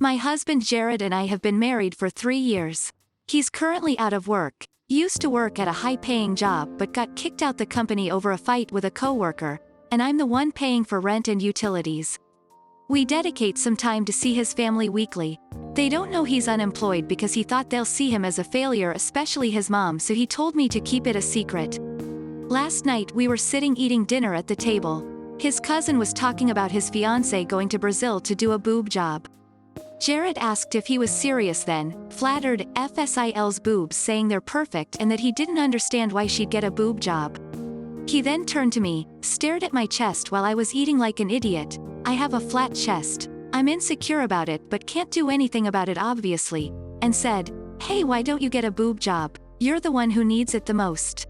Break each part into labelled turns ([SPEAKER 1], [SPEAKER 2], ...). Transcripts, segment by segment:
[SPEAKER 1] My husband Jared and I have been married for 3 years. He's currently out of work, used to work at a high-paying job but got kicked out the company over a fight with a coworker, and I'm the one paying for rent and utilities. We dedicate some time to see his family weekly. They don't know he's unemployed because he thought they'll see him as a failure, especially his mom, so he told me to keep it a secret. Last night we were sitting eating dinner at the table. His cousin was talking about his fiancée going to Brazil to do a boob job. Jared asked if he was serious then, flattered FSIL's boobs, saying they're perfect and that he didn't understand why she'd get a boob job. He then turned to me, stared at my chest while I was eating like an idiot. I have a flat chest. I'm insecure about it but can't do anything about it obviously, and said, "Hey, why don't you get a boob job? You're the one who needs it the most."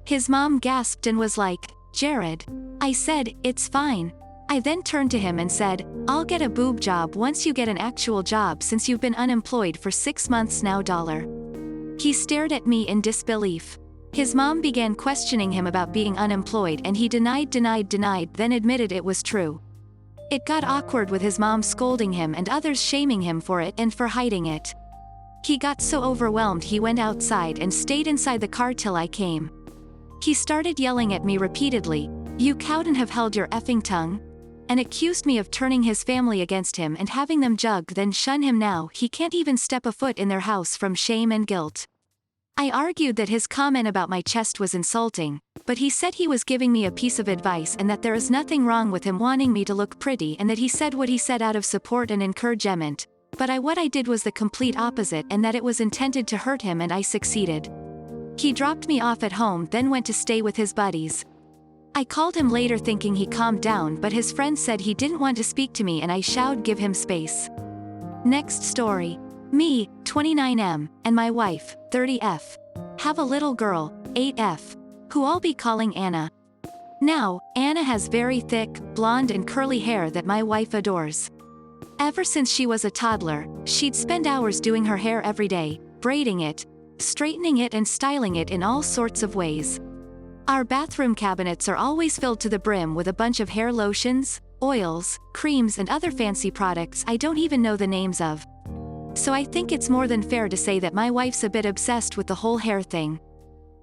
[SPEAKER 1] His mom gasped and was like, "Jared." I said, "It's fine." I then turned to him and said, "I'll get a boob job once you get an actual job since you've been unemployed for 6 months now, dollar." He stared at me in disbelief. His mom began questioning him about being unemployed and he denied, then admitted it was true. It got awkward with his mom scolding him and others shaming him for it and for hiding it. He got so overwhelmed he went outside and stayed inside the car till I came. He started yelling at me repeatedly, "You couldn't have held your effing tongue?" and accused me of turning his family against him and having them jug then shun him. Now he can't even step a foot in their house from shame and guilt. I argued that his comment about my chest was insulting, but he said he was giving me a piece of advice and that there is nothing wrong with him wanting me to look pretty and that he said what he said out of support and encouragement, but what I did was the complete opposite and that it was intended to hurt him and I succeeded. He dropped me off at home then went to stay with his buddies. I called him later thinking he calmed down but his friend said he didn't want to speak to me and I shouted give him space. Next story. Me, 29M, and my wife, 30F, have a little girl, 8F, who I'll be calling Anna. Now, Anna has very thick, blonde and curly hair that my wife adores. Ever since she was a toddler, she'd spend hours doing her hair every day, braiding it, straightening it and styling it in all sorts of ways. Our bathroom cabinets are always filled to the brim with a bunch of hair lotions, oils, creams and other fancy products I don't even know the names of. So I think it's more than fair to say that my wife's a bit obsessed with the whole hair thing.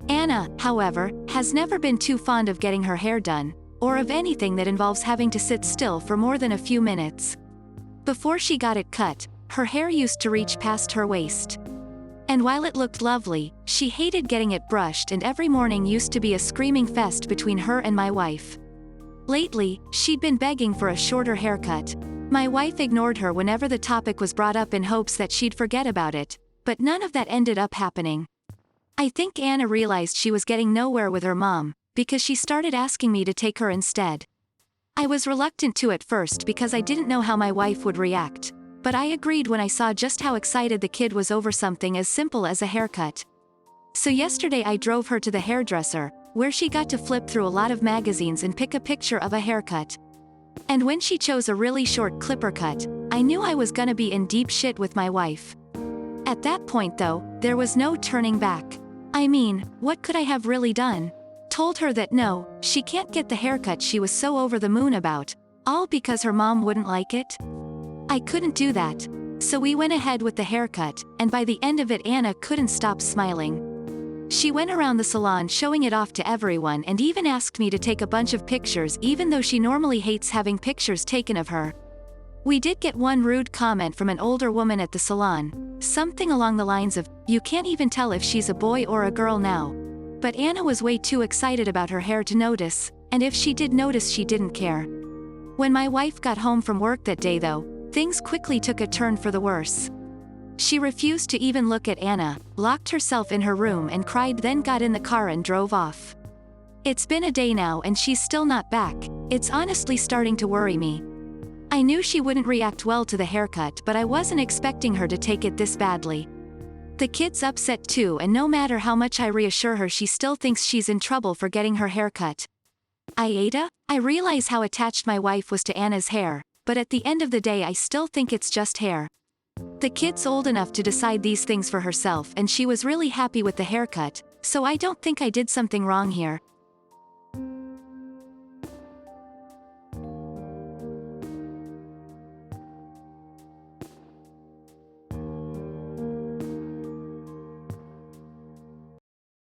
[SPEAKER 1] Anna, however, has never been too fond of getting her hair done, or of anything that involves having to sit still for more than a few minutes. Before she got it cut, her hair used to reach past her waist. And while it looked lovely, she hated getting it brushed and every morning used to be a screaming fest between her and my wife. Lately, she'd been begging for a shorter haircut. My wife ignored her whenever the topic was brought up in hopes that she'd forget about it, but none of that ended up happening. I think Anna realized she was getting nowhere with her mom, because she started asking me to take her instead. I was reluctant to at first because I didn't know how my wife would react, but I agreed when I saw just how excited the kid was over something as simple as a haircut. So yesterday I drove her to the hairdresser, where she got to flip through a lot of magazines and pick a picture of a haircut. And when she chose a really short clipper cut, I knew I was gonna be in deep shit with my wife. At that point though, there was no turning back. I mean, what could I have really done? Told her that no, she can't get the haircut she was so over the moon about, all because her mom wouldn't like it? I couldn't do that. So we went ahead with the haircut, and by the end of it Anna couldn't stop smiling. She went around the salon showing it off to everyone and even asked me to take a bunch of pictures even though she normally hates having pictures taken of her. We did get one rude comment from an older woman at the salon, something along the lines of, "You can't even tell if she's a boy or a girl now." But Anna was way too excited about her hair to notice, and if she did notice she didn't care. When my wife got home from work that day though, things quickly took a turn for the worse. She refused to even look at Anna, locked herself in her room and cried, then got in the car and drove off. It's been a day now and she's still not back. It's honestly starting to worry me. I knew she wouldn't react well to the haircut, but I wasn't expecting her to take it this badly. The kid's upset too, and no matter how much I reassure her she still thinks she's in trouble for getting her hair cut. Aita, I realize how attached my wife was to Anna's hair, but at the end of the day I still think it's just hair. The kid's old enough to decide these things for herself and she was really happy with the haircut, so I don't think I did something wrong here.